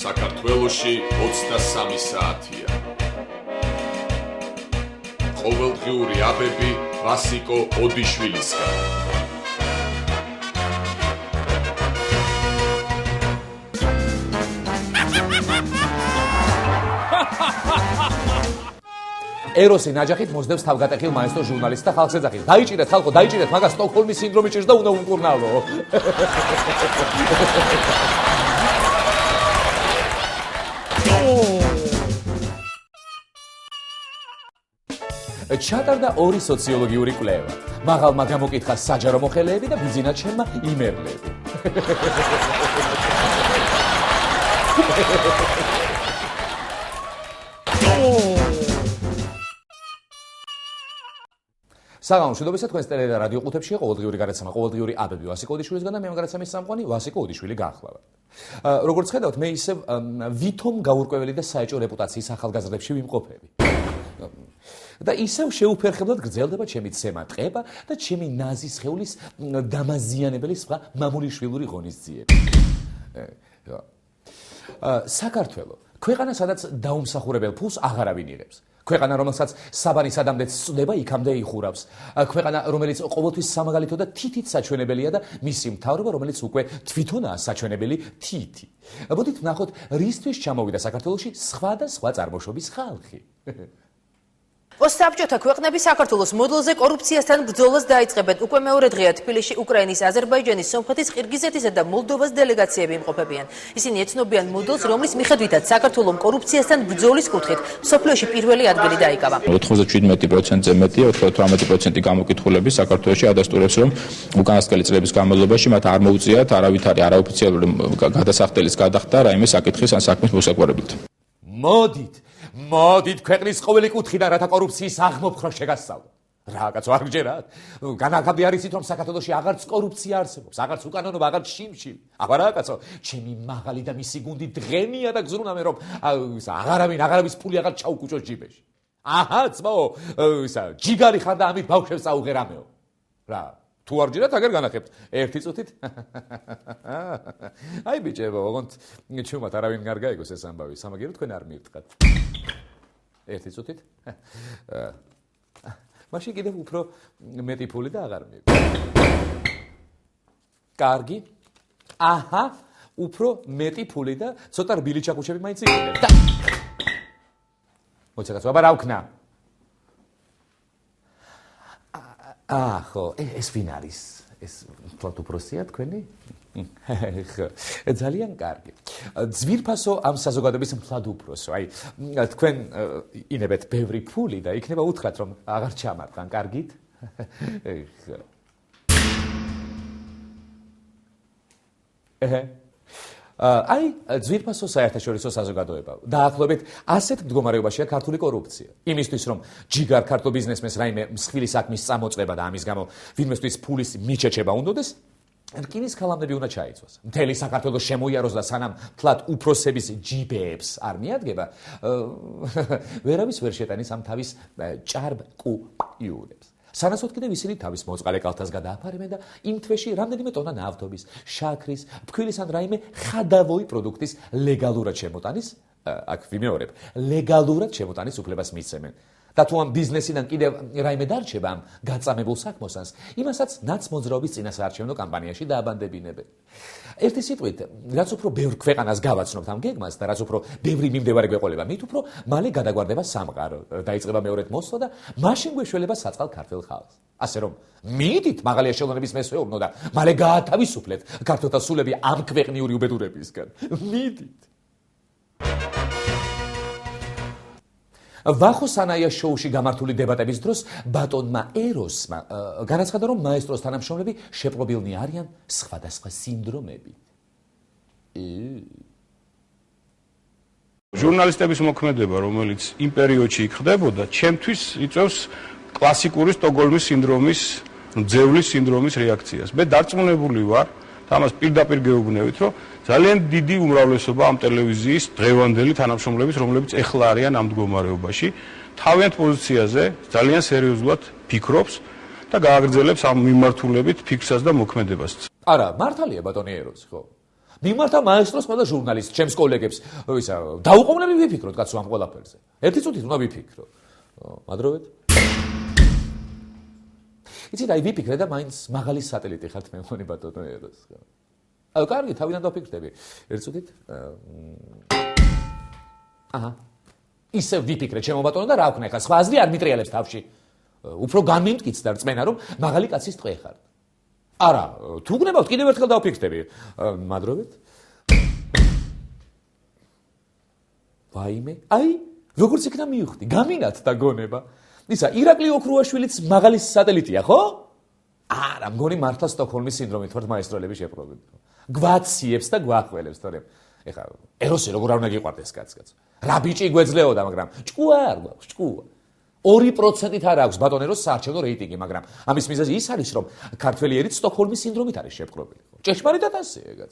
საქართველოში 23 საათია. ყოველდღიური აბები ვასიკო ოდიშვილისგან. ეროსი ნაჯახით მოსდევს თავგატეხილ მაესტრო ჟურნალისტს და ხალხს ეძახის. დაიჭირეთ ხალხო, დაიჭირეთ, მაგას სტოკჰოლმის სინდრომი ჭირს და უნდა უმკურნალო. ჩატარდა ორი სოციოლოგიური კვლევა. მაღალმა გამოკითხა საჯარო მოხელეები და ბიზნესჩემმა იმერლები. საღამო მშვიდობისა, თქვენს ტელე და რადიო ყუთებშია ყოველდღიური გადაცემა, ყოველდღიური აბები ვასიკო ოდიშვილისგან და მე გადაცემის სამყარო ვასიკო ოდიშვილი გაახლავთ. როგორც ხედავთ, მე ისევ ვითომ გაურკვეველი და საეჭვო რეპუტაციის ახალგაზრდებში ვიმყოფები. და ისევ შეუფერხებლად გრძელდება ჩემი ცემა ტყება და ჩემი ნაზი სხეულის დამაზიანებელი სხვა მამულიშვილური ღონისძიება. საქართველო, ქვეყანა, სადაც დაუმსახურებელ ფულს აღარავინ იღებს. ქვეყანა, რომელსაც საბანი სადამდე წვდება, იქამდე იხურავს. ქვეყანა, რომელიც ყოველთვის სამაგალითო და თითით საჩვენებელია და მისი მთავრობა, რომელიც უკვე თვითონაა საჩვენებელი თითი. მოდით ვნახოთ, რისთვის ჩამოვიდა საქართველოში სხვადასხვა წარმოშობის ხალხი. ოსაბჭოთა ქვეყნები საქართველოს მოდელზე კორუფციასთან ბრძოლას დაიწყებენ. უკვე მეორე დღეა თბილისში უკრაინის, აზერბაიჯანის, სომხეთის, ყირგიზეთისა და მოლდოვას დელეგაციები იმყოფებიან. ისინი ეცნობიან მოდელს, რომლის მიხედვითაც საქართველოს კორუფციასთან ბრძოლის კუთხით მსოფლიოში პირველი ადგილი დაიკავა. 97%-ზე მეტია, 98% გამოკითხულები საქართველოში ადასტურებს, რომ უკანასკნელი წლების განმავლობაში მათ არ მოუწიათ არავითარი არაოფიციალური გადასახდელის გადახდა რაიმე საკითხის ან საქმის მოსაგვარებლად. მოდით ქვეყნის ყოველი კუთხიდან რათა კორუფციის აღმოფხვრა შეგასწავლო. რა კაცო, არ გჯერათ? განაგაბი არის ით, რომ საქართველოში აღარც კორუფცია არსებობს, აღარც უკანონობა, აღარც შიმშილი. აბა რა კაცო, ჩემი მაღალი და მისი გუნდი დღემია და გზრუნავენ, რომ აღარავის ფული აღარ ჩაუკუჭოს ჯიბეში. აჰა, ძმაო, ჯიგარი ხარ და ამით ბავშვებს წაუღერამეო. რა, თუ არ ჯერათ, აგერ განახებთ. ერთი წუთით? აი ბიჭებო, ოღონდ ჩუმად არავინ არ გაიგოს ეს ამბავი, სამაგერო თქვენ არ მივტყათ. ერთი წუთით? მაშინ კიდევ უფრო მეტი ფული და აღარ მივიღო. კარგი. აჰა, უფრო მეტი ფული და ცოტა რბილი ჩაქუჩები მაინც იყიდეთ. მოიცა კაცო, აბა რა ვქნა? ხო, ეს ვინ არის? ეს თვათ უფროსია თქვენი? ძალიან კარგი. ძვირფასო ამ საზოგადოების მთლად უფროსო. აი, თქვენ ინებეთ ბევრი ფული და იქნება უთხრათ, რომ აღარ ჩამარყან, კარგით? აი, ძვირფასო საერთაშორისო საზოგადოება. დაახლოებით ასეთ მდგომარეობაშია ქართული კორუფცია. იმისთვის, რომ ჯიგარ ქართულ ბიზნესმენს რაიმე მსხვილი საქმის წამოწყება და ამის გამო ვინმესთვის ფულის მიჩეჩება უნდოდეს, რკინის ქალამდები უნდა ჩაიწვას. მთელი საქართველო შემოიაროს და სანამ თლად უფროსების ჯიბეებს არ მიადგება, ვერავის ვერ შეტანის ამ თავის ჭარბ კუიურებს. სანაცვლოდ კიდევ ისინი თავის მოწყალე კალთას გადააფარებენ და იმ თვეში რამდენიმე ტონა ნავთობის, შაქრის, ფქვილის ან რაიმე ხადავოი პროდუქტის ლეგალურად შემოტანის, აქ ვიმეორებ, ლეგალურად შემოტანის უფლებას მისცემენ. და თუ ამ ბიზნესიდან კიდევ რაიმე დარჩება ამ გაწამებულ საქმოსანს, იმასაც ნაცმოძრაობის წინასაარჩევნო კამპანიაში დააბანდებინებენ. ერთი სიტყვით, რაც უფრო ბევრ ქვეყანას გავაცნობთ ამ გეგმას და რაც უფრო ბევრი მიმდევარი გვეყოლება, მით უფრო მალე გადაგვარდება სამყარო, დაიწყება მეორედ მოსვლა და მაშინ გვეშველება საწყალ ქართულ ხალხს. ასე რომ, მიდით მაღალია ხელოვნების მესვეულნო და მალე გაათავისუფლეთ ქართველთა სულები ამ ქვეყნიური უბედურებისგან. მიდით. ვახო სანაიას შოუში გამართული დებატების დროს ბატონმა ეროსმა განაცხადა, რომ მაესტროს თანამშრომლები შეპყრობილნი არიან სხვადასხვა სინდრომებით. ჟურნალისტების მოქმედება, რომელიც იმ პერიოდში იქხდებოდა, ჩემთვის იწვევს კლასიკური სტოკჰოლმის სინდრომის, ძევლის სინდრომის რეაქციას. მე დარწმუნებული ვარ, ამას პირდაპირ გეუბნებით, რომ ძალიან დიდი უმრავლესობა ამ ტელევიზიის დღევანდელი თანამშრომლების, რომლებიც ეხლა არიან ამ მდგომარეობაში, თავიანთ პოზიციაზე ძალიან სერიოზულად ფიქრობს და გააგრძელებს ამ მიმართულებით ფიქრსაც და მოქმედებას. არა, მართალია ბატონი ეროსი, ხო? მიმართა მაესტროს ყველა ჟურნალისტს, ჩემს კოლეგებს, ისა, დაუყოვნებლივ ვიფიქროთ კაცო ამ ყველაფერზე. ერთი წუთით უნდა ვიფიქრო. მადლობთ. იცით, აი ვიფიქრე და მაინც მაღალი სატელიტი ხართ მე მგონი ბატონო ეროს. აი, კარგი, თავიდან დავფიქრდები. ერთი წუთით. აჰა. ისე ვიფიქრე ჩემო ბატონო და რა ვქნა ხა, სხვა აზრი არ მიტრიალებს თავში. უფრო განმიმტკიც და რწმენა რომ მაღალი კაცის ტყვე ხარ. არა, თუ გნებავთ კიდევ ერთხელ დავფიქრდები. მადლობთ. ვაიმე, აი, როგორც იქნა მივხვდი, გამინათ და გონება. ისა, ირაკლი ოქრუაშვილიც მაღალი სატელიტია, ხო? არა, მგონი მართლა სტოკჰოლმის სინდრომით ვართ მაესტროლები შეპყრობილ. გვაციებს და გვახველებს, თორემ ეხა ეროსი როგორ არ უნდა გიყვარდეს კაცს. რა ბიჭი გვეძლეოდა, მაგრამ ჭკუა არ გვაქვს, ჭკუა. 2%-ით არ აქვს ბატონ ეროს საარჩევნო რეიტინგი, მაგრამ ამის მიზეზი ის არის, რომ ქართველი ერით სტოკჰოლმის სინდრომით არის შეპყრობილი. ჭეშმარიტად ასეა, კაც.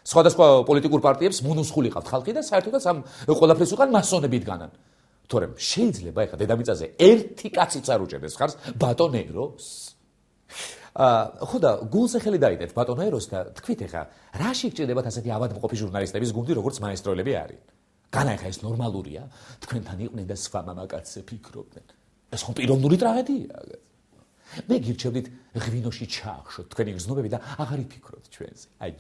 სხვადასხვა პოლიტიკურ პარტიებს მონუსხული ყავთ ხალხი და საერთოდაც ამ ყველაფრის უკან მასონები დგანან. თორემ შეიძლება ეხა დედამიწაზე ერთი კაციც არ უჭერდეს ხარს ბატონ ეროს. ხო და გულზე ხელი დაიდეთ ბატონ ეროს და თქვით ეხა რა შეგჭირდებათ ასეთი ავადმყოფი ჟურნალისტების გუნდი როგორც მაესტროლები არის. განა ეხა ეს ნორმალურია? თქვენთან იყვნენ და სხვა მამაკაცები ფიქრობდნენ. ეს ხომ პიროვნული ტრაგედიაა. მე გირჩევდით ღვინოში ჩაახშოთ თქვენი გზნობები და აღარ იფიქროთ ჩვენზე. აი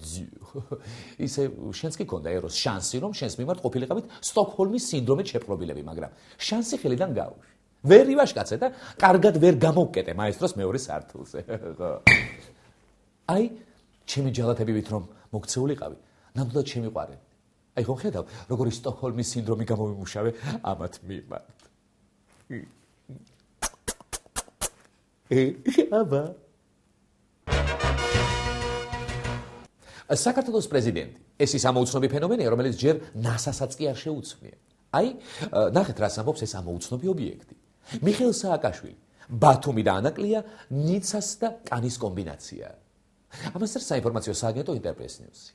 ისე შენს კი ქონდა ეროს შანსი რომ შენს მიმართ ყოფილიყავით სტოკჰოლმის სინდრომით შეპყრობილები, მაგრამ შანსი ხელიდან გაუშვი. ვერ ივაშკაცე და კარგად ვერ გამოვკეტე მაესტროს მეორე სართულზე. აი ჩემი ჯალათებივით რომ მოქცეულიყავი, ნამდვილად შემიყვარე. აი ხომ ხედავ როგორი სტოკჰოლმის სინდრომი გამოვიმუშავე ამათ მიმართ. აბა საქართველოს პრეზიდენტი ეს ის ამოუცნობი ფენომენია რომელიც ჯერ ნასასაც კი არ შეუცვლია. აი ნახეთ რას ამბობს ეს ამოუცნობი ობიექტი. მიხეილ სააკაშვილი ბათუმი და ანაკლია ნიცას და კანის კომბინაცია. ამას საინფორმაციო სააგენტო ინტერპრეს ნიუსი.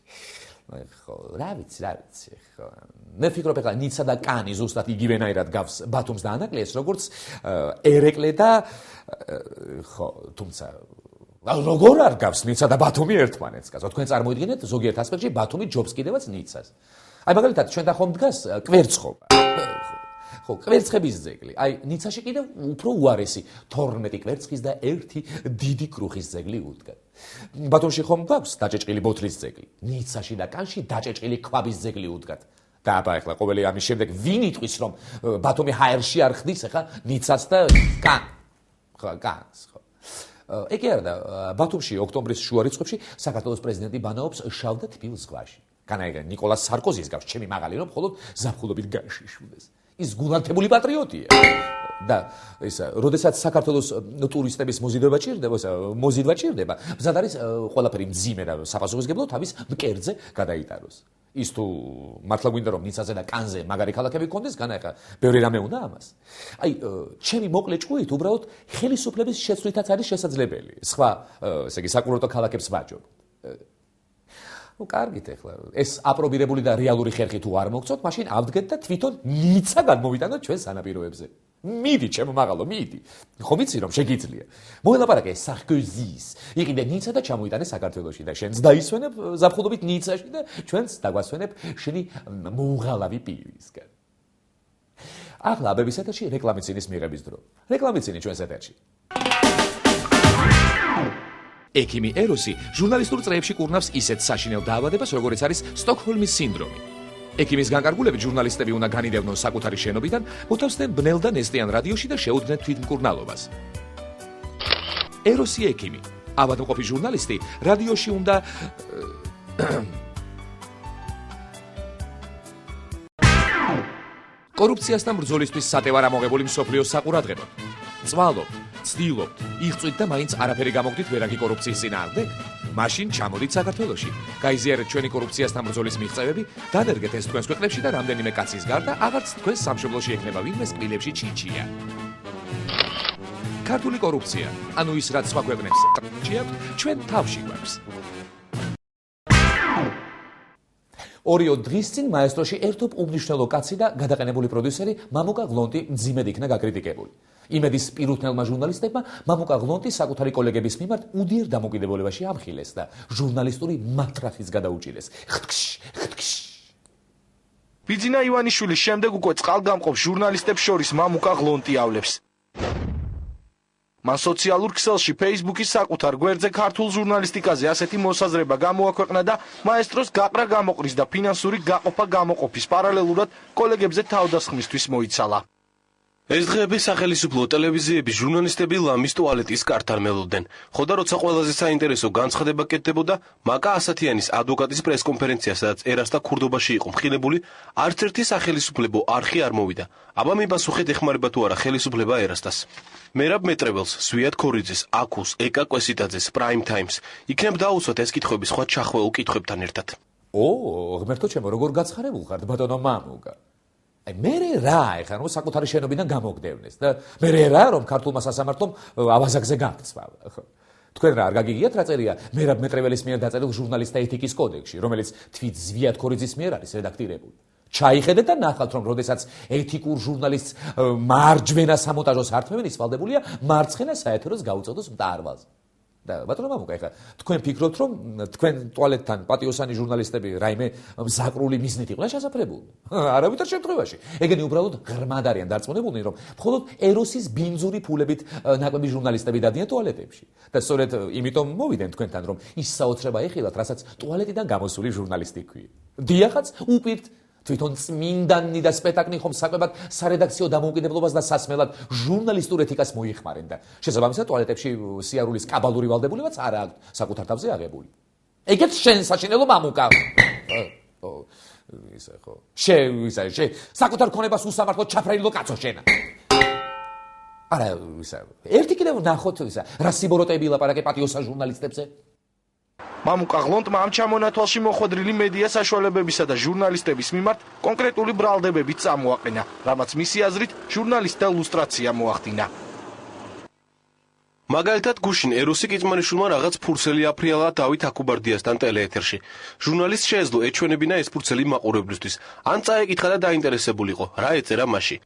ხო, რა ვიცი, ხო. მე ვფიქრობ ეხლა ნიცა და კანი ზუსტად იგივენაირად გავს ბათუმს და ანაკლიას, როგორც ერეკლე და ხო, თუმცა როგორ არ გავს ნიცა და ბათუმი ერთმანეთს, კაცო, თქვენ წარმოიდგინეთ ზოგიერთ ასპექტში ბათუმი ჯობს კიდევაც ნიცას. აი მაგალითად, ჩვენთან ხომ დგას კვერცხობა. ხო, კვერცხების ძეგლი. აი ნიცაში კიდევ უფრო უარესი 12 კვერცხის და 1 დიდი კრუხის ძეგლი უდგა. ბათუმში ხომ გვაქვს დაჭეჭყილი ბოთლის ძეგლი. ნიცაში და კანში დაჭეჭყილი ქვაბის ძეგლი უდგათ. და აბა ეხლა ყოველი ამის შემდეგ ვინ იტყვის რომ ბათუმი ჰაერში არ ხდის ეხლა ნიცას და კანს, ხო. ეგ არა და ბათუმში ოქტომბრის შუა რიცხვებში საქართველოს პრეზიდენტი ბანაობს შავ და თბილ ზღვაში. განა ეგ ნიკოლას სარკოზის გავს ჩემი მაღალი რომ მხოლოდ ზაფხულობით გაშიშვლდეს. ის გულანთებული პატრიოტია. და ისა, როდესაც საქართველოს ტურისტების მოზიდვა ჭირდება, მზად არის ყველაფერი მძიმე და საპასუხისმგებლო თავის მკერდზე გადაიტაროს. ის თუ მართლა გვინდა რომ ნიცაზე და კანზე მაგარი ქალაქები გქონდეს, განა ეხა ბევრი რამე უნდა ამას. აი, ჩემი მოკლე ჭკუით უბრალოდ ხელისუფლების შეცვლითაც არის შესაძლებელი. სხვა, ესე იგი, საკურორტო ქალაქებს ვაჯობ. ну კარგით ეხლა ეს აპრობირებული და რეალური ხერხი თუ არ მოგწოთ, მაშინ ავდგეთ და თვითონ ნიცა განმოვიტანოთ ჩვენ სანაპიროებზე. მიდი ჩემო მაღალო, მიდი. ხომ იცი რომ შეგიძლია. მოელაპარაკე სარკოზის. იყიდე ნიცა და ჩამოიტანე საქართველოში და შენს დაისვენებ ზაფხულობით ნიცაში და ჩვენც დაგვასვენებ შენი მოუღალავი პირისგან. ახლა აბების ეთერში რეკლამიცინის მიღების დრო. რეკლამიცინი ჩვენს ეთერში. ექიმი ეროსი ჟურნალისტურ წრეებში კურნავს ისეთ საშინელ დაავადებას, როგორიც არის სტოკჰოლმის სინდრომი. ექიმის განკარგულებით ჟურნალისტები უნდა განიდევნონ საკუთარი შენობიდან, მოთავსდნენ ბნელ და ნესტიან რადიოში და შეუდგნენ თვითმკურნალობას. ეროსი ექიმი, ავადმყოფი ჟურნალისტი, რადიოში უნდა კორუფციასთან ბრძოლისთვის სატევარ ამოღებული მსოფლიოს საყურადღებოდ. წვალობთ, ცდილობთ, იღწვით და მაინც არაფერი გამოგდით ვერაგი კორუფციის წინააღმდეგ? მაშინ ჩამოდით საქართველოში. გაიზიარეთ ჩვენი კორუფციასთან ბრძოლის მიღწევები, დანერგეთ ეს თქვენს ქვეყნებში და რამდენიმე კაცის გარდა აღარც თქვენს სამშობლოში ექნება ვინმე სკვილებში ჩინჩია. ქართული კორუფცია, ანუ ის რაც სხვა ქვეყნებს ჭიათ, ჩვენ თავში გვაქვს. ორიო დღის წინ მაესტროში ერთობ უმნიშვნელო კაცი და გადაყენებული პროდიუსერი მამუკა გლონტი მძიმედ იქნა გაკრიტიკებული. იმედის პირუთნელმა ჟურნალისტებმა მამუკა ღლონტი საკუთარი კოლეგების მიმართ უდიერ დამოკიდებულებაში ამხილეს და ჟურნალისტური მათრახის გადაუჭირეს. ხთქშ. ბიძინა ივანიშვილის შემდეგ უკვე წყალგამყოფ ჟურნალისტებს შორის მამუკა ღლონტი ავლებს. მან სოციალურ ქსელში Facebook-ის საკუთარ გვერდზე ქართულ ჟურნალისტიკაზე ასეთი მოსაზრება გამოაქვეყნა და მაესტროს გაყრა გამოყრის და ფინანსური გაყოფა გამოყოფის პარალელურად კოლეგებზე თავდასხმისთვის მოიცალა. ეს დღეები სახელმწიფო ტელევიზიების ჟურნალისტები ლამის ტუალეტის კართან მელოდნენ. ხოდა როცა ყველაზე საინტერესო განცხადება კეთდებოდა, მაკა ასათიანის ადვოკატის პრესკონფერენცია, სადაც ერასთა ქურდობაში იყო მხილებული, არც ერთი სახელმწიფო არხი არ მოვიდა. აბა მიპასუხეთ, ეხმარება თუ არა ხელისუფლება ერასთას. მერაბ მეტრეველს, სვიად ქორიძეს, აკუს, ეკა კვესიტაძეს, პრაიმ ტაიმს. იქნებ დაუცვათ ეს კითხვები სხვა ჩახველულ კითხვებთან ერთად. ღმერთო ჩემო, როგორ გაცხარებულ ხართ ბატონო მამუკა? მე რა ეხლა რომ საკუთარი შენობიდან გამოგდევნეს და მე რა რომ ქართულმა სასამართლომ ავაზაკზე გაქცვა. თქვენ რა არ გაგიგიათ რა წერია მერაბ მეტრეველის მიერ დაწერილ ჟურნალისტთა ეთიკის კოდექსში, რომელიც თვით ზვიად ქორიძის მიერ არის რედაქტირებული. ჩაიხედეთ და ნახავთ რომ როდესაც ეთიკურ ჟურნალისტს მარჯვენა სამონტაჟოს ართმევენ, ის ვალდებულია მარცხენა საეთეროს გაუწოდოს მტარვალს. და ბატონო მამუკა, ეხლა თქვენ ფიქრობთ რომ თქვენ ტუალეტთან პატიოსანი ჟურნალისტები რაიმე მზაკრული მიზნით იყვნენ შესაძლებელი? არავითარ შემთხვევაში. ეგენი უბრალოდ ღრმად არიან დარწმუნებულნი რომ მხოლოდ ეროსის ბინძური ფულებით ნაკვები ჟურნალისტები დადიან ტუალეტებში. და სწორედ იმიტომ მოვიდნენ თქვენთან რომ ის საოცრება ეხილათ, რასაც ტუალეტიდან გამოსული ჟურნალისტი ქვია. დიახაც უპირთ თვითონ წმინდანი და სპექტაკლი ხომ საკვებად სარედაქციო დამოუკიდებლობას და სასმელად ჟურნალისტურ ეთიკას მოიხმარენ და შესაბამისად ტუალეტებში სიარულის კაბალური ვალდებულებაც არ აქვს საკუთარ თავზე აღებული. ეგეც შენ საშინელო მამუკა. ისე ხო. შე საკუთარ ქონებას უსამართლოდ ჩაფრენილო კაცო შენა. არა, ისე. ერთი კიდევ ნახოთ ისა, რა სიბოროტები ლაპარაკე პატიოსან ჟურნალისტებზე. მამუკა ღლონტმა ამ ჩამონათვალში მოხვედრილი მედია საშუალებებისა და ჟურნალისტების მიმართ კონკრეტული ბრალდებებით წამოაყენა, რამაც მისი აზრით ჟურნალისტთა ლუსტრაცია მოახდინა. მაგალითად, გუშინ ეროსი კიწმანიშვილმა რაღაც ფურცელი აფრიალა დავით აქუბარდიასთან ტელეეთერში. ჟურნალისტს შეეძლო ეჩვენებინა ეს ფურცელი მაყურებლისთვის, ან წაეკითხა და დაინტერესებულიყო, რა ეწერა მასში.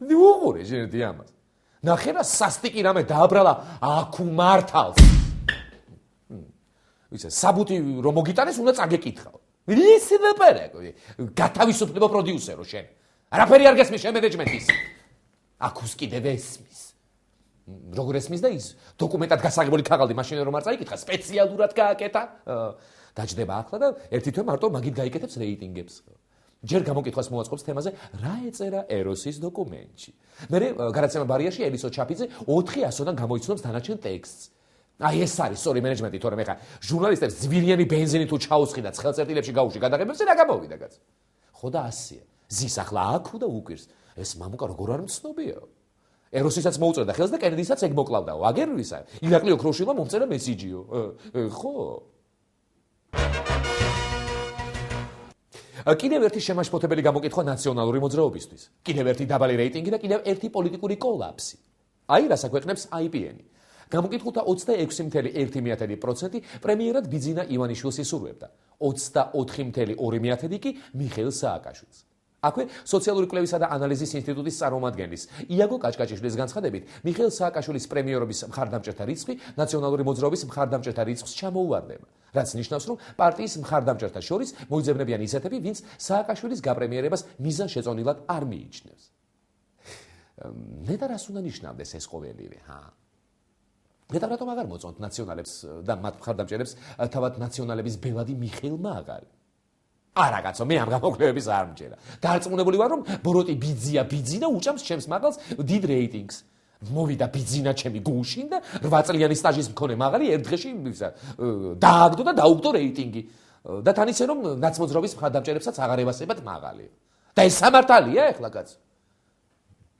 უყურე შენ ამას. ნახე რა სასტიკი რამე დააბრალა აქუმართალს. ვისა საბუთი რომ მოგიტანეს უნდა წაგეკითხავ. ისე დაპარაკო. გათავისუფლებო პროდიუსერო შენ. არაფერი არ გესმის შენ მენეჯმენტის. აქუს კიდევ ესმის. როგორ ესმის და ის დოკუმენტად გასაღებული ქაღალდი მაშინ რომ არ წაიკითხა სპეციალურად გააკეთა. დაждდება ახლა და ერთი თვე მარტო მაგით გაიკეთებს რეიტინგებს. ჯერ გამოკითხვას მოაწყობს თემაზე რა ეწერა ეროსის დოკუმენტში. მერე გადაცემა ბარიაში ელისო ჩაფიძე 400-დან გამოიცნობს დანარჩენ ტექსტს. აი ეს არის სწორი მენეჯმენტი, თორემ ეხა ჟურნალისტებს ძვირიანი ბენზინი თუ ჩაუსხი და ცხელწერტილებში გაუში გადაღებებზე რა გამოვიდა კაც. ხო და ასია. ზის ახლა აქ და უკირს. ეს მამუკა როგორ არ მცნობია. ეროსისაც მოუწევდა ხელს და კენედისაც ეგ მოკლავდაო. აგერ ვისა. ირაკლი ოქროშვილმა მომწერა მესიჯიო. ხო. კიდევ ერთი შემაშფოთებელი გამოკითხვა ნაციონალური მოძრაობისთვის. კიდევ ერთი დაბალი რეიტინგი და კიდევ ერთი პოლიტიკური კოლაფსი. აი რას აქვეყნებს IPN-ი. გამოკითხულთა 26.1% პრემიერად ბიძინა ივანიშვილს ისურვებდა, 24.2% კი მიხეილ სააკაშვილს. აქვე სოციალური კვლევისა და ანალიზის ინსტიტუტის წარმომადგენლის იაგო კაჭკაჭიშვილის განცხადებით, მიხეილ სააკაშვილის პრემიერობის მხარდამჭერთა რიცხვი ნაციონალური მოძრაობის მხარდამჭერთა რიცხვს ჩამოუვარდება, რაც ნიშნავს, რომ პარტიის მხარდამჭერთა შორის მოიძებნებიან ისეთები, ვინც სააკაშვილის გაპრემიერებას მიზანშეწონილად არ მიიჩნევს. ნეტა რას უნდა ნიშნავდეს ეს ყოველივე, ნეტა რატომ აღარ მოწონთ ნაციონალებს და მათ მხარდამჭერებს თავად ნაციონალების ბელადი მიხეილ მაღალი? არა კაცო, მე ამ გამოკვლევების არ მჯერა. დარწმუნებული ვარ, რომ ბოროტი ბიძინა უჭამს ჩემს მაღალს დიდ რეიტინგს. მოვიდა ბიძინა ჩემი გუშინ და 8 წლიანი სტაჟის მქონე მაღალი ერთ დღეში დააგდო და დაუგდო რეიტინგი. და თან ისე რომ ნაცმოძრაობის მხარდამჭერებსაც აღარ ევასებათ მაღალი. და ეს სამართალია ეხლა კაცო.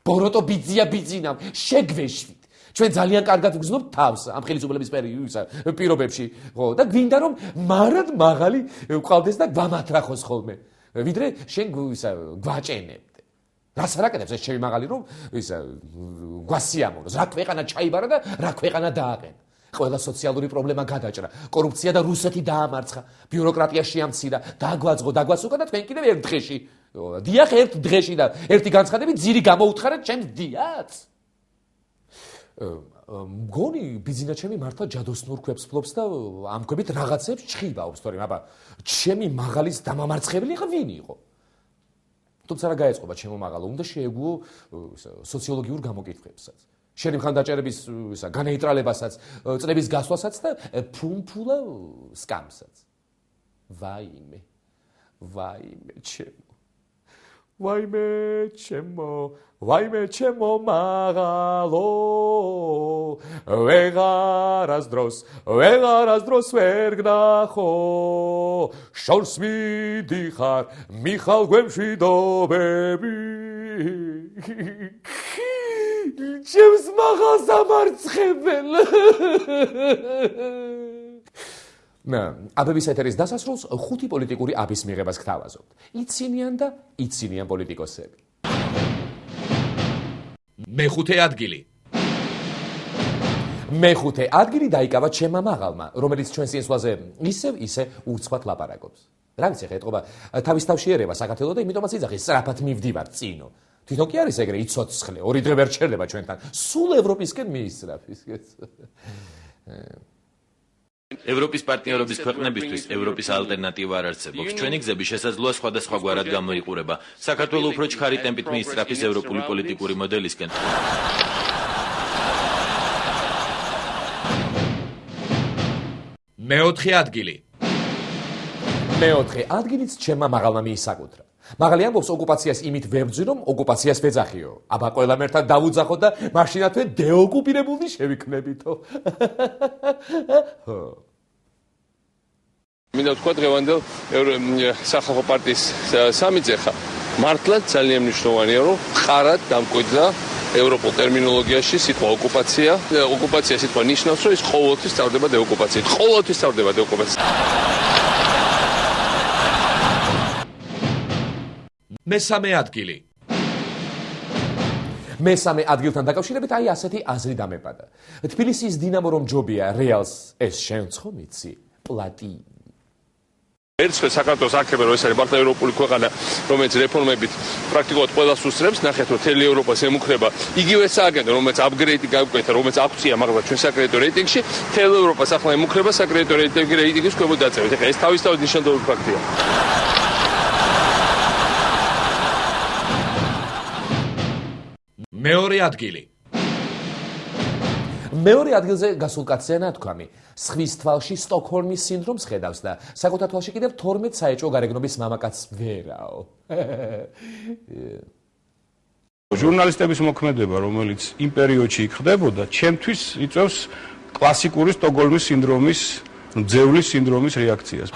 ბოროტო ბიძინამ შეგვეშვით. ჩვენ ძალიან კარგად ვგზნობთ თავს ამ ხელისუფლების პირობებში, ხო, და გვინდა რომ მარად მაღალი ყავდეს და გვამათრახოს ხოლმე, ვიდრე შენ გვაჭენებდე. რას არაკეთებს ეს ჩემი მაღალი რომ გვასიამოვნოს, რა ქვეყანა ჩაიბარა და რა ქვეყანა დააყენა. ყველა სოციალური პრობლემა გადაჭრა, კორუფცია და რუსეთი დაამარცხა, ბიუროკრატია შეამცირა, დაგვაწყო და თქვენ კიდევ ერთ დღეში. დიახ, ერთ დღეში და ერთი განცხადებით ძირი გამოუთხარეთ ჩემს დიაც. მგონი ბიზინა ჩემი მართლა ჯადოსნურ ქვებს ფლობს და ამ ქვებით რაღაცებს ჩხიბაობს, თორემ აბა ჩემი მაღალის დამამარცხებელი ხა ვინ იყო? თუმცა რა გაეწყობა ჩემო მაღალო, უნდა შეეგუო სოციოლოგიურ გამოკითხვებსაც. შენი მხარდაჭერების განეიტრალებასაც, წლების გასვლასაც და ფუმფულა სკამსაც. ვაიმე ჩემო მაღალო, ვეღარას დროს ვერ გნახო, შორს მიდიხარ, მიხალ გვემშვიდობები. ჩემს მაღალს ამარცხებელ. აბების ეთერის დასასრულს 5 პოლიტიკური აბის მიღებას გთავაზობთ. იცინიან და იცინიან პოლიტიკოსები. მეხუთე ადგილი. მეხუთე ადგილი დაიკავა ჩემმა მაღალმა, რომელიც ჩვენს წინსვლაზე ისე ურცხვად ლაპარაკობს. რა ვიცი, ხა ეთყობა თავის თავში ერევა საქართველო და იმიტომაც იძახის სწრაფად მივდივარ წინო. თვითონ კი არის ეგრე იცოცხლე, 2 დღე ვერ ჩერდება ჩვენთან. სულ ევროპისკენ მიისწრაფის. ევროპის პარტნიორობის ქვეყნებისთვის ევროპის ალტერნატივა არ არსებობს. ჩვენი გზები შესაძლოა სხვადასხვაგვარად გამოიყურება. საქართველო უფრო ჩქარი ტემპით მიისწრაფის ევროპული პოლიტიკური მოდელისკენ. მეოთხე ადგილი. მეოთხე ადგილიც ჩემმა მაღალმა მიისაკუთრა. მაღალი ამბობს ოკუპაციას იმით ვებძვი, რომ ოკუპაციას ვეძახიო. აბა ყველამ ერთად დავუძახოთ და მაშინათვე დეოკუპირებული შევიქნებითო. მინდა ვთქვა დღევანდელ სახალხო პარტიის სამიწე ხა მართლაც ძალიან მნიშვნელოვანია, რომ ხარად დამკვიდრდა ევროპულ ტერმინოლოგიაში სიტყვა ოკუპაცია. ოკუპაცია სიტყვა ნიშნავს, რომ ის ყოველთვის სწავლდება დეოკუპაციით. ყოველთვის სწავლდება დეოკუპაციით. მესამე ადგილი. მესამე ადგილთან დაკავშირებით აი ასეთი აზრი დამეპადა. თბილისის დინამო რომ ჯობია, რეალს ეს შენცხო მიცი პლატინი. ერთხელ საქართველოს აქება რომ ეს არის მართლა ევროპული ქვეყანა, რომელიც რეფორმებით პრაქტიკულად ყველას უსწრებს, ნახეთ რომ მთელი ევროპას ემუქრება იგივე სააგენტო, რომელიც აპგრეიდი გაგვკვეთა, რომელიც აქცია მაგრამ ჩვენ საკრედიტო რეიტინგში, მთელი ევროპას ახლა ემუქრება საკრედიტო რეიტინგის ქვემოთ დაწევით. ეხლა ეს თავისთავად ნიშანდობი ფაქტია. მეორე ადგილი. მეორე ადგილზე გასულ კაცია ნათქვამი. სხვის თვალში სტოკჰოლმის სინდრომს ხედავს და საკუთარ თვალში კიდევ 12 საეჭვო გარეგნობის მამაკაცს ვერაო. ჟურნალისტების მოქმედება, რომელიც იმ პერიოდში ხდებოდა, ჩემთვის იწვევს კლასიკური სტოკჰოლმის სინდრომის, ძევლის სინდრომის რეაქციას.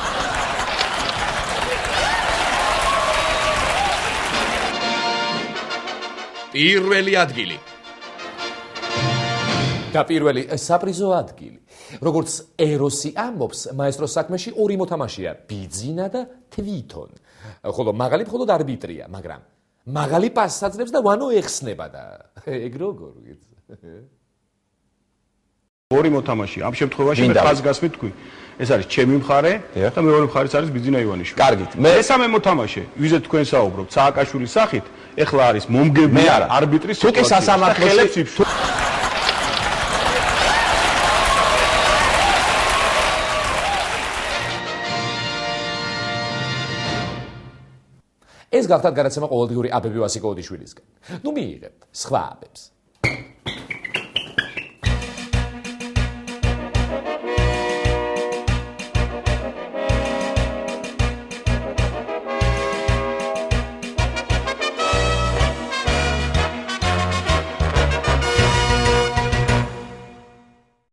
პირველი ადგილი. და პირველი საპრიზო ადგილი. როგორც ეროსი ამბობს, მაესტროს საქმეში 2 მოთამაშეა, ბიძინა და თვითონ. ხოლო მაღალი მხოლოდ არბიტრია, მაგრამ მაღალი პასს აძლევს და ვანო ეხსნება და ეგ როგორ გიც. 2 მოთამაშე. ამ შემთხვევაში მე ხაზგასმით თქვი. ეს არის ჩემი მხარე და მეორე მხარეს არის ბიძინა ივანიშვილი. კარგით. მესამე მოთამაშე, ვიზეთ თქვენ საუბრობთ, სააკაშვილის სახით, ეხლა არის მომგებიანი არბიტრის თუ კი სასამართლოებში ეს გახდათ გადაცემა ყოველდღიური აბები ვასიკო ოდიშვილისგან. ნუ მიიღებთ სხვა აბებს.